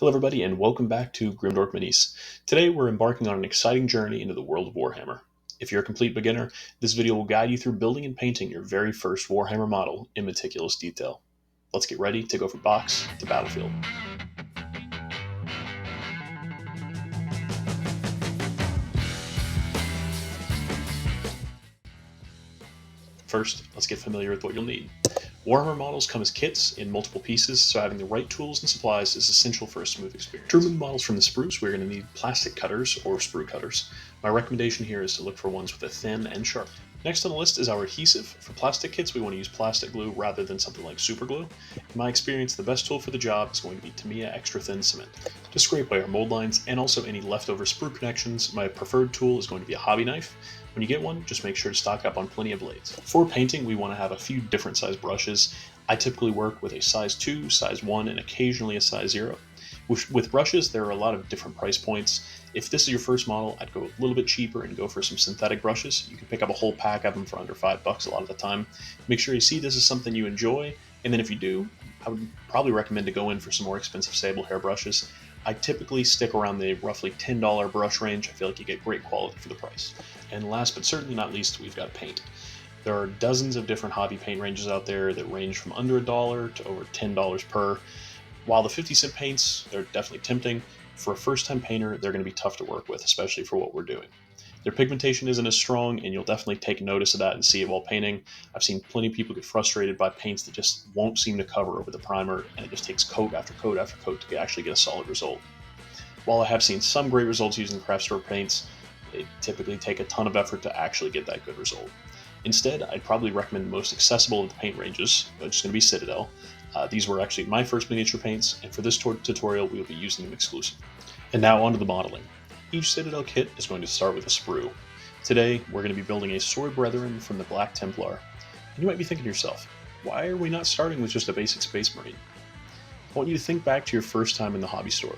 Hello everybody and welcome back to Grimdark Minis. Today we're embarking on an exciting journey into the world of Warhammer. If you're a complete beginner, this video will guide you through building and painting your very first Warhammer model in meticulous detail. Let's get ready to go from box to battlefield. First, let's get familiar with what you'll need. Warhammer models come as kits in multiple pieces, so having the right tools and supplies is essential for a smooth experience. To remove models from the sprues, we're going to need plastic cutters or sprue cutters. My recommendation here is to look for ones with a thin and sharp. Next on the list is our adhesive. For plastic kits, we want to use plastic glue rather than something like super glue. In my experience, the best tool for the job is going to be Tamiya Extra Thin Cement. To scrape away our mold lines and also any leftover sprue connections, my preferred tool is going to be a hobby knife. When you get one, just make sure to stock up on plenty of blades. For painting, we want to have a few different size brushes. I typically work with a size 2, size 1, and occasionally a size 0. With brushes, there are a lot of different price points. If this is your first model, I'd go a little bit cheaper and go for some synthetic brushes. You can pick up a whole pack of them for under $5 a lot of the time. Make sure you see this is something you enjoy, and then if you do, I would probably recommend to go in for some more expensive sable hair brushes. I typically stick around the roughly $10 brush range. I feel like you get great quality for the price. And last but certainly not least, we've got paint. There are dozens of different hobby paint ranges out there that range from under $1 to over $10 per. While the 50-cent paints, they're definitely tempting, for a first-time painter, they're going to be tough to work with, especially for what we're doing. Their pigmentation isn't as strong, and you'll definitely take notice of that and see it while painting. I've seen plenty of people get frustrated by paints that just won't seem to cover over the primer, and it just takes coat after coat after coat to actually get a solid result. While I have seen some great results using craft store paints, they typically take a ton of effort to actually get that good result. Instead, I'd probably recommend the most accessible of the paint ranges, which is going to be Citadel. These were actually my first miniature paints, and for this tutorial, we will be using them exclusively. And now onto the modeling. Each Citadel kit is going to start with a sprue. Today, we're going to be building a Sword Brethren from the Black Templar. And you might be thinking to yourself, why are we not starting with just a basic Space Marine? I want you to think back to your first time in the hobby store.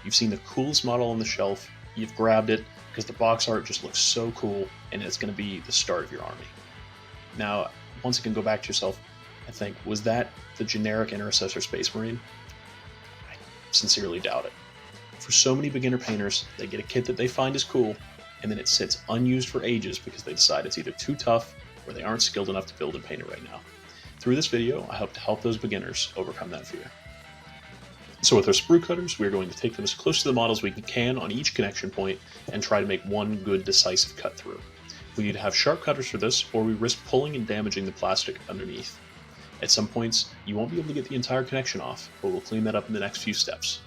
You've seen the coolest model on the shelf, you've grabbed it because the box art just looks so cool, and it's going to be the start of your army. Now, once again, go back to yourself and think, was that the generic Intercessor Space Marine? I sincerely doubt it. For so many beginner painters, they get a kit that they find is cool, and then it sits unused for ages because they decide it's either too tough or they aren't skilled enough to build and paint it right now. Through this video, I hope to help those beginners overcome that fear. So with our sprue cutters, we're going to take them as close to the model as we can on each connection point and try to make one good decisive cut through. We need to have sharp cutters for this, or we risk pulling and damaging the plastic underneath. At some points, you won't be able to get the entire connection off, but we'll clean that up in the next few steps.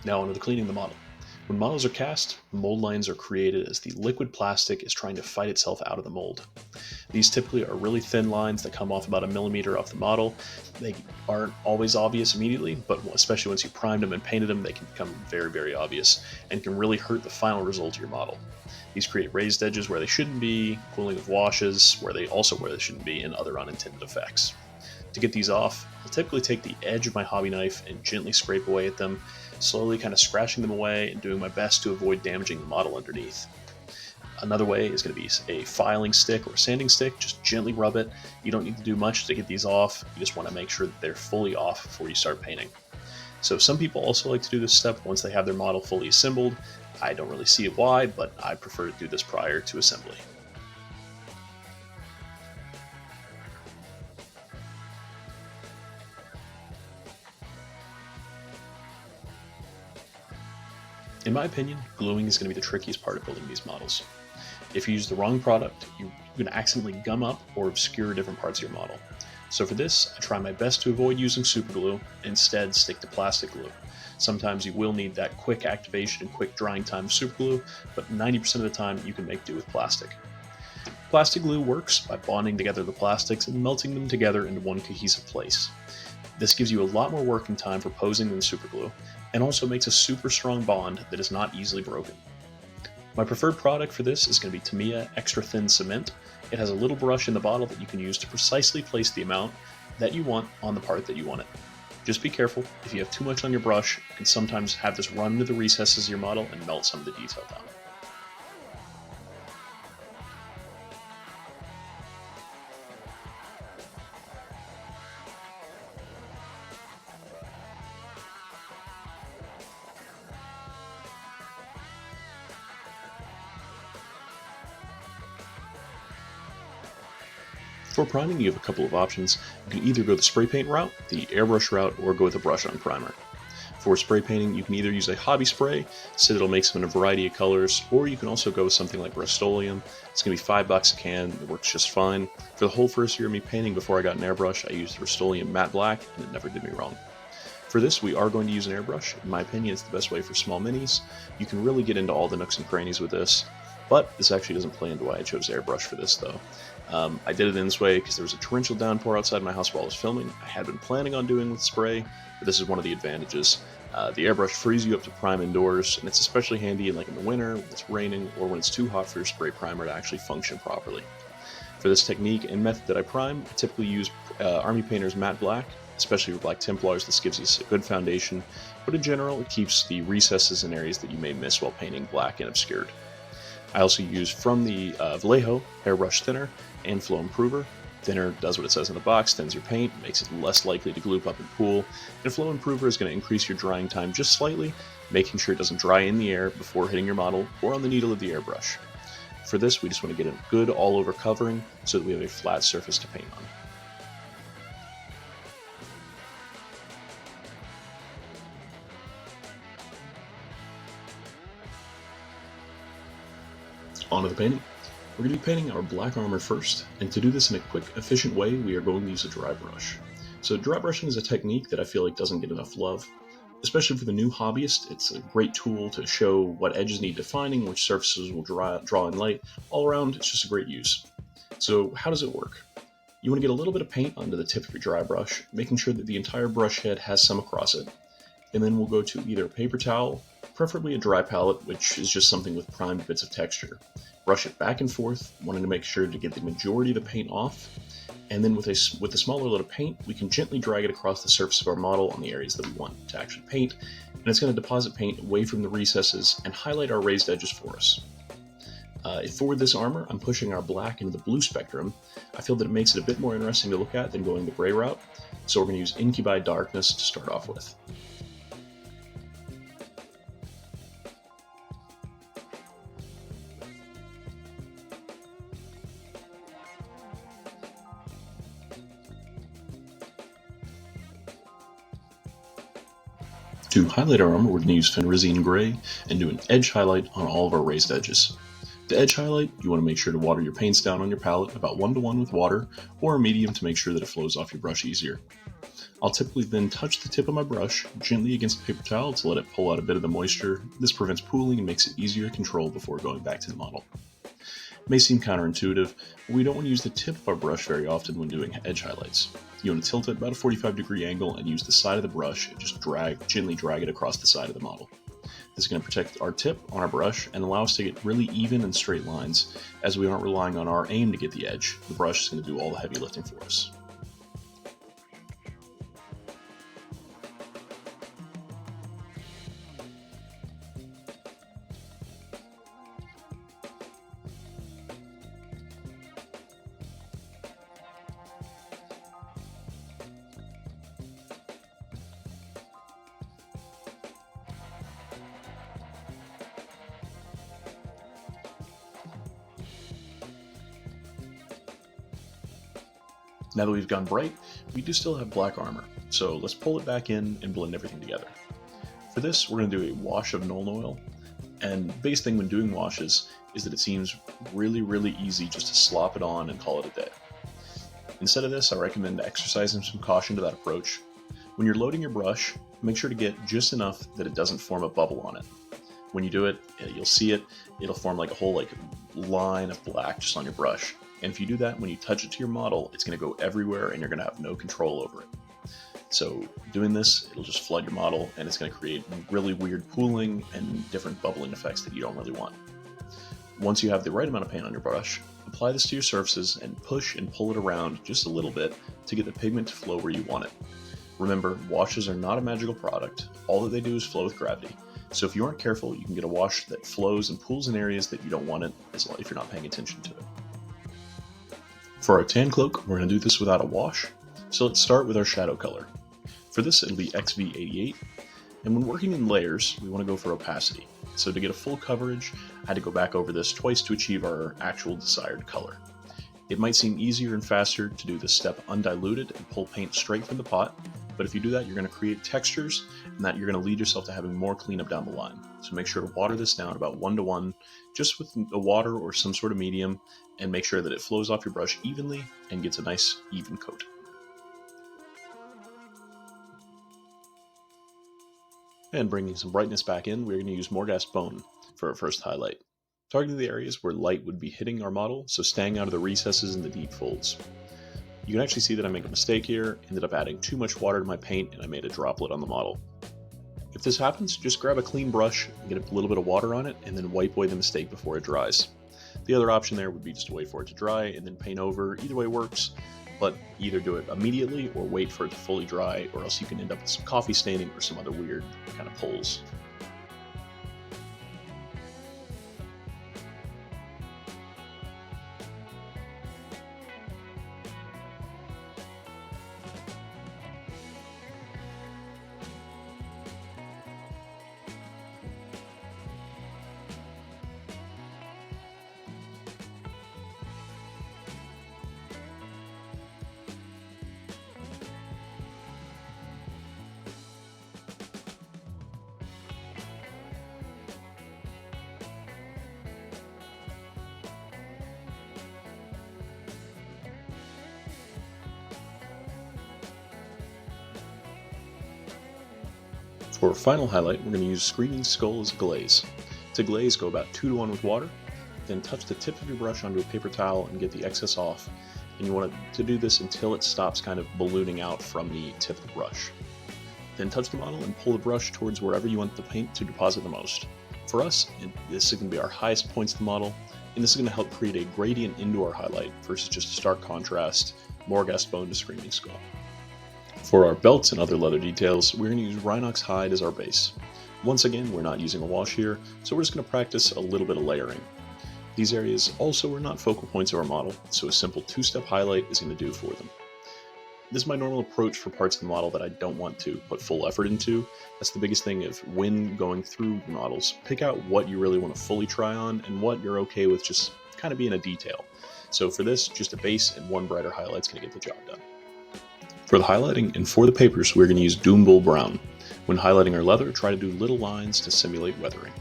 Now onto the cleaning the model. When models are cast, mold lines are created as the liquid plastic is trying to fight itself out of the mold. These typically are really thin lines that come off about 1 millimeter off the model. They aren't always obvious immediately, but especially once you primed them and painted them, they can become very, very obvious and can really hurt the final result of your model. These create raised edges where they shouldn't be, cooling of washes where they shouldn't be, and other unintended effects. To get these off, I'll typically take the edge of my hobby knife and gently scrape away at them, slowly kind of scratching them away and doing my best to avoid damaging the model underneath. Another way is going to be a filing stick or a sanding stick. Just gently rub it. You don't need to do much to get these off. You just want to make sure that they're fully off before you start painting. So some people also like to do this step once they have their model fully assembled. I don't really see why, but I prefer to do this prior to assembly. In my opinion, gluing is going to be the trickiest part of building these models. If you use the wrong product, you're going to accidentally gum up or obscure different parts of your model. So for this, I try my best to avoid using super glue and instead stick to plastic glue. Sometimes you will need that quick activation and quick drying time of super glue, but 90% of the time you can make do with plastic. Plastic glue works by bonding together the plastics and melting them together into one cohesive place. This gives you a lot more working time for posing than super glue, and also makes a super strong bond that is not easily broken. My preferred product for this is going to be Tamiya Extra Thin Cement. It has a little brush in the bottle that you can use to precisely place the amount that you want on the part that you want it. Just be careful, if you have too much on your brush, you can sometimes have this run into the recesses of your model and melt some of the detail down. For priming, you have a couple of options. You can either go the spray paint route, the airbrush route, or go with a brush-on primer. For spray painting, you can either use a hobby spray, so it'll make some in a variety of colors, or you can also go with something like Rust-Oleum. It's going to be $5 a can, it works just fine. For the whole first year of me painting before I got an airbrush, I used Rust-Oleum Matte Black, and it never did me wrong. For this, we are going to use an airbrush. In my opinion, it's the best way for small minis. You can really get into all the nooks and crannies with this, but this actually doesn't play into why I chose airbrush for this, though. I did it in this way because there was a torrential downpour outside my house while I was filming. I had been planning on doing with spray, but this is one of the advantages. The airbrush frees you up to prime indoors, and it's especially handy in the winter, when it's raining, or when it's too hot for your spray primer to actually function properly. For this technique and method that I prime, I typically use Army Painter's Matte Black, especially for Black Templars. This gives you a good foundation, but in general, it keeps the recesses and areas that you may miss while painting black and obscured. I also use from the Vallejo Airbrush Thinner and Flow Improver. Thinner does what it says in the box, thins your paint, makes it less likely to gloop up and pool, and Flow Improver is going to increase your drying time just slightly, making sure it doesn't dry in the air before hitting your model or on the needle of the airbrush. For this, we just want to get a good all-over covering so that we have a flat surface to paint on. On to the painting. We're going to be painting our black armor first, and to do this in a quick, efficient way, we are going to use a dry brush. So dry brushing is a technique that I feel like doesn't get enough love. Especially for the new hobbyist, it's a great tool to show what edges need defining, which surfaces will draw in light. All around, it's just a great use. So how does it work? You want to get a little bit of paint onto the tip of your dry brush, making sure that the entire brush head has some across it. And then we'll go to either a paper towel, preferably a dry palette, which is just something with primed bits of texture. Brush it back and forth, wanting to make sure to get the majority of the paint off. And then with a smaller load of paint, we can gently drag it across the surface of our model on the areas that we want to actually paint, and it's going to deposit paint away from the recesses and highlight our raised edges for us. For this armor, I'm pushing our black into the blue spectrum. I feel that it makes it a bit more interesting to look at than going the gray route, so we're going to use Incubi Darkness to start off with. To highlight our armor, we're going to use Fenrisian Gray and do an edge highlight on all of our raised edges. To edge highlight, you want to make sure to water your paints down on your palette about 1:1 with water, or a medium to make sure that it flows off your brush easier. I'll typically then touch the tip of my brush gently against the paper towel to let it pull out a bit of the moisture. This prevents pooling and makes it easier to control before going back to the model. It may seem counterintuitive, but we don't want to use the tip of our brush very often when doing edge highlights. You want to tilt it about a 45-degree angle and use the side of the brush and just gently drag it across the side of the model. This is going to protect our tip on our brush and allow us to get really even and straight lines, as we aren't relying on our aim to get the edge. The brush is going to do all the heavy lifting for us. Now that we've gone bright, we do still have black armor, so let's pull it back in and blend everything together. For this, we're going to do a wash of Nuln Oil, and the biggest thing when doing washes is that it seems really easy just to slop it on and call it a day. Instead of this, I recommend exercising some caution to that approach. When you're loading your brush, make sure to get just enough that it doesn't form a bubble on it. When you do it, you'll see it'll form like a whole line of black just on your brush. And if you do that, when you touch it to your model, it's going to go everywhere and you're going to have no control over it. So doing this, it'll just flood your model and it's going to create really weird pooling and different bubbling effects that you don't really want. Once you have the right amount of paint on your brush, apply this to your surfaces and push and pull it around just a little bit to get the pigment to flow where you want it. Remember, washes are not a magical product. All that they do is flow with gravity. So if you aren't careful, you can get a wash that flows and pools in areas that you don't want it, as well if you're not paying attention to it. For our tan cloak, we're going to do this without a wash, so let's start with our shadow color. For this, it'll be XV88, and when working in layers, we want to go for opacity. So to get a full coverage, I had to go back over this twice to achieve our actual desired color. It might seem easier and faster to do this step undiluted and pull paint straight from the pot, but if you do that, you're going to create textures, and that you're going to lead yourself to having more cleanup down the line. So make sure to water this down about 1-to-1, just with a water or some sort of medium, and make sure that it flows off your brush evenly and gets a nice even coat. And bringing some brightness back in, we're going to use Morghast Bone for our first highlight, targeting the areas where light would be hitting our model, so staying out of the recesses and the deep folds. You can actually see that I made a mistake here, ended up adding too much water to my paint, and I made a droplet on the model. If this happens, just grab a clean brush and get a little bit of water on it, and then wipe away the mistake before it dries. The other option there would be just to wait for it to dry and then paint over. Either way works, but either do it immediately or wait for it to fully dry, or else you can end up with some coffee staining or some other weird kind of pulls. For our final highlight, we're going to use Screaming Skull as a glaze. To glaze, go about 2-to-1 with water, then touch the tip of your brush onto a paper towel and get the excess off. And you want to do this until it stops kind of ballooning out from the tip of the brush. Then touch the model and pull the brush towards wherever you want the paint to deposit the most. For us, this is going to be our highest points of the model, and this is going to help create a gradient into our highlight versus just a stark contrast, Morghast Bone to Screaming Skull. For our belts and other leather details, we're going to use Rhinox hide as our base. Once again, we're not using a wash here, so we're just going to practice a little bit of layering. These areas also are not focal points of our model, so a simple 2-step highlight is going to do for them. This is my normal approach for parts of the model that I don't want to put full effort into. That's the biggest thing of when going through models. Pick out what you really want to fully try on and what you're okay with just kind of being a detail. So for this, just a base and one brighter highlight's going to get the job done. For the highlighting and for the papers, we're going to use Doom Bull Brown. When highlighting our leather, try to do little lines to simulate weathering.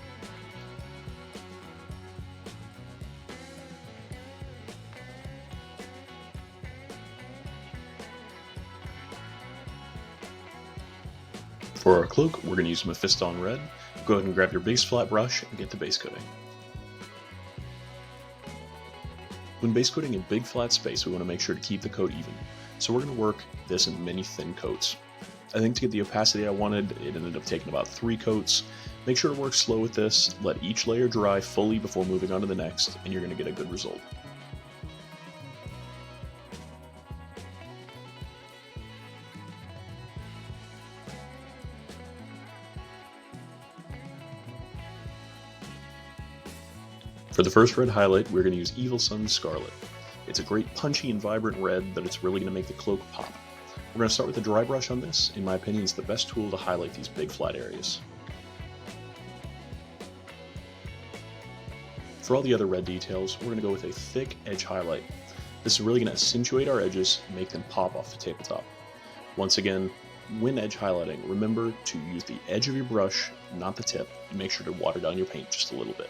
For our cloak, we're going to use Mephiston Red. Go ahead and grab your base flat brush and get to base coating. When base coating in big flat space, we want to make sure to keep the coat even. So we're going to work this in many thin coats. I think to get the opacity I wanted, it ended up taking about 3 coats. Make sure to work slow with this, let each layer dry fully before moving on to the next, and you're going to get a good result. For the first red highlight, we're going to use Evil Sun's Scarlet. It's a great punchy and vibrant red that it's really going to make the cloak pop. We're going to start with the Drybrush on this. In my opinion, it's the best tool to highlight these big flat areas. For all the other red details, we're going to go with a thick edge highlight. This is really going to accentuate our edges and make them pop off the tabletop. Once again, when edge highlighting, remember to use the edge of your brush, not the tip, and make sure to water down your paint just a little bit.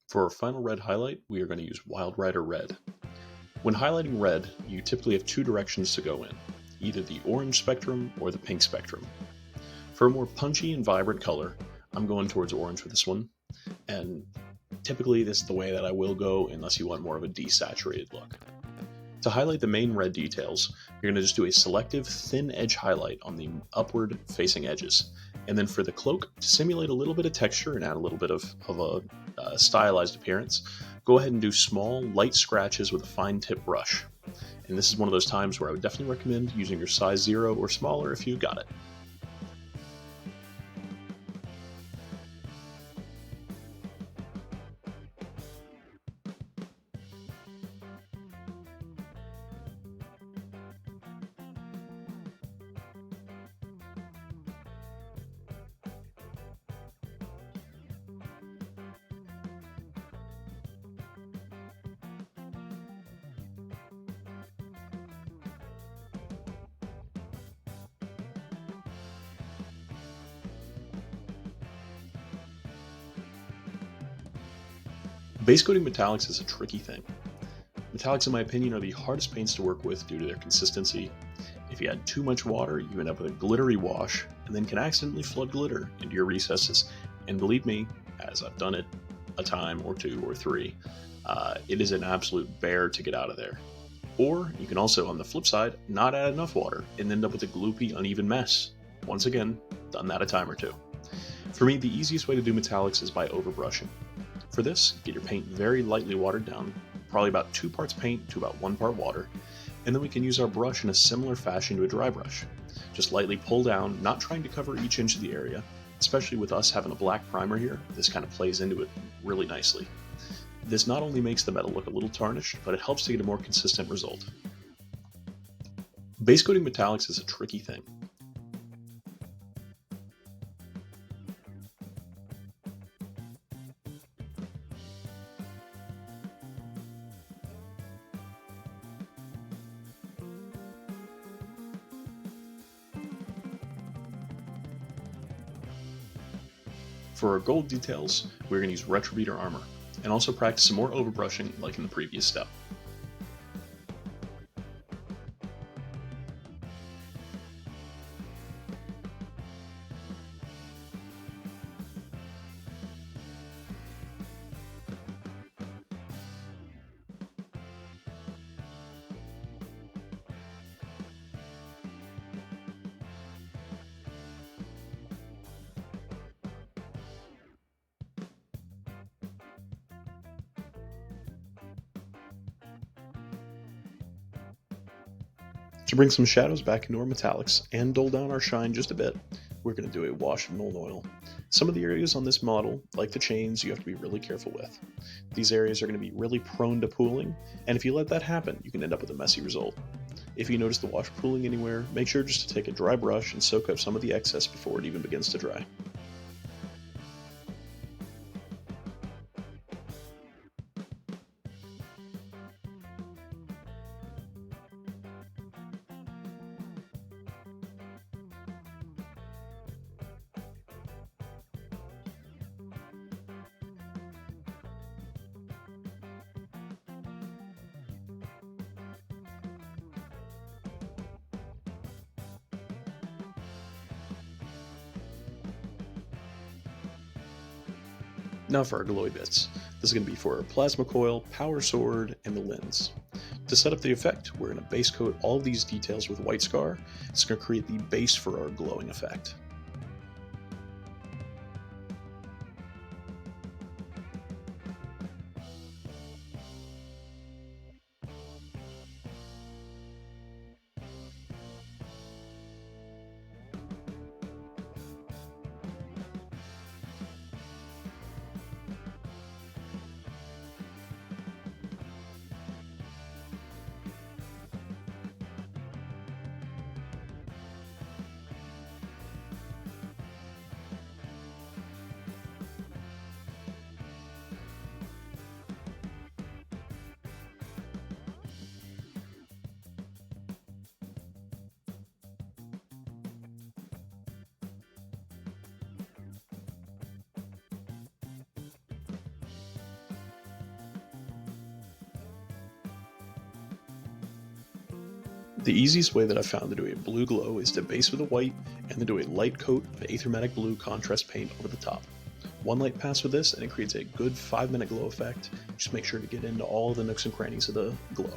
For our final red highlight, we are going to use Wild Rider Red. When highlighting red, you typically have 2 directions to go in, either the orange spectrum or the pink spectrum. For a more punchy and vibrant color, I'm going towards orange with this one, and typically this is the way that I will go unless you want more of a desaturated look. To highlight the main red details, you're going to just do a selective thin edge highlight on the upward facing edges. And then for the cloak, to simulate a little bit of texture and add a little bit of a stylized appearance, go ahead and do small, light scratches with a fine tip brush. And this is one of those times where I would definitely recommend using your size 0 or smaller if you've got it. Base coating metallics is a tricky thing. Metallics, in my opinion, are the hardest paints to work with due to their consistency. If you add too much water, you end up with a glittery wash, and then can accidentally flood glitter into your recesses. And believe me, as I've done it a time or two or three, it is an absolute bear to get out of there. Or you can also, on the flip side, not add enough water and end up with a gloopy, uneven mess. Once again, done that a time or two. For me, the easiest way to do metallics is by overbrushing. For this, get your paint very lightly watered down, probably about 2 parts paint to about 1 part water, and then we can use our brush in a similar fashion to a dry brush. Just lightly pull down, not trying to cover each inch of the area, especially with us having a black primer here. This kind of plays into it really nicely. This not only makes the metal look a little tarnished, but it helps to get a more consistent result. Base coating metallics is a tricky thing. For our gold details, we're going to use Retributor armor, and also practice some more overbrushing like in the previous step. To bring some shadows back into our metallics and dull down our shine just a bit, we're going to do a wash of Nuln Oil. Some of the areas on this model, like the chains, you have to be really careful with. These areas are going to be really prone to pooling, and if you let that happen, you can end up with a messy result. If you notice the wash pooling anywhere, make sure just to take a dry brush and soak up some of the excess before it even begins to dry. Now for our glowy bits. This is going to be for our plasma coil, power sword, and the lens. To set up the effect, we're going to base coat all of these details with white scar. It's going to create the base for our glowing effect. The easiest way that I've found to do a blue glow is to base with a white and then do a light coat of achromatic blue contrast paint over the top. One light pass with this and it creates a good 5-minute glow effect. Just make sure to get into all the nooks and crannies of the glow.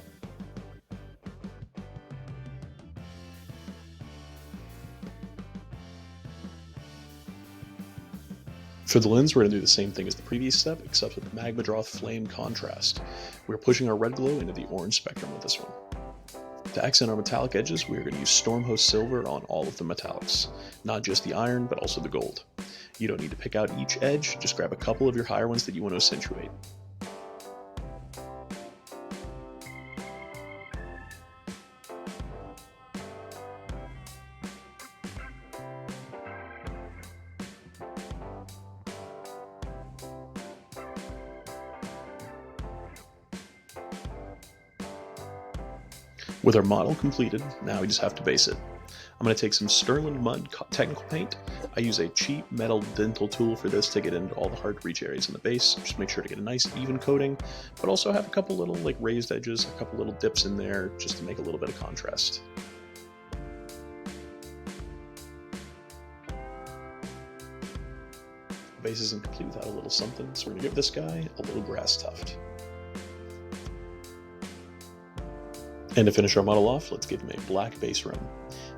For the lens, we're going to do the same thing as the previous step, except with Magma Droth Flame Contrast. We're pushing our red glow into the orange spectrum with this one. To accent our metallic edges, we're going to use Stormhost Silver on all of the metallics. Not just the iron, but also the gold. You don't need to pick out each edge, just grab a couple of your higher ones that you want to accentuate. With our model completed, now we just have to base it. I'm going to take some Sterling Mud Technical Paint, I use a cheap metal dental tool for this to get into all the hard to reach areas in the base. Just make sure to get a nice even coating, but also have a couple little like raised edges, a couple little dips in there just to make a little bit of contrast. The base isn't complete without a little something, so we're going to give this guy a little grass tuft. And to finish our model off, let's give him a black base rim.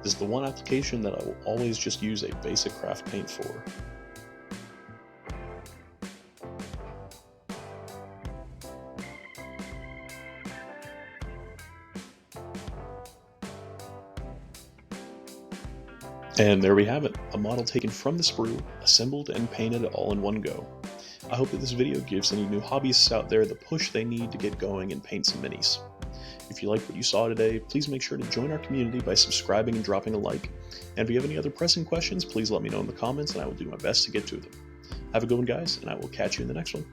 This is the one application that I will always just use a basic craft paint for. And there we have it, a model taken from the sprue, assembled and painted all in one go. I hope that this video gives any new hobbyists out there the push they need to get going and paint some minis. If you liked what you saw today, please make sure to join our community by subscribing and dropping a like. And if you have any other pressing questions, please let me know in the comments and I will do my best to get to them. Have a good one, guys, and I will catch you in the next one.